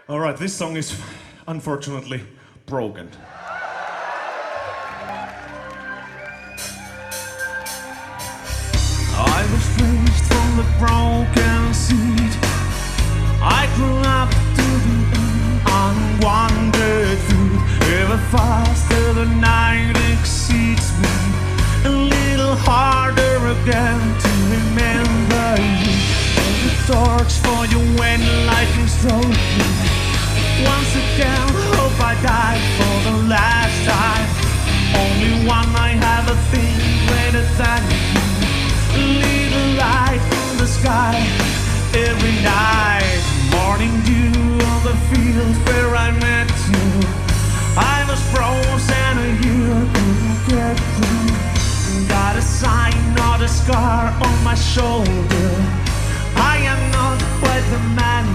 All right, this song is unfortunately broken. I was raised from the broken seed. I grew up to the unwanted food. Ever faster the night exceeds me. A little harder again to remember you. Hold the torch for you when lightning struck me. Once again, hope I die for the last time. Only one I have a thing greater than you. A little light in the sky every night. Morning dew on the field where I met you. I was frozen a year, couldn't get through. Got a sign, not a scar on my shoulder. I am not quite the man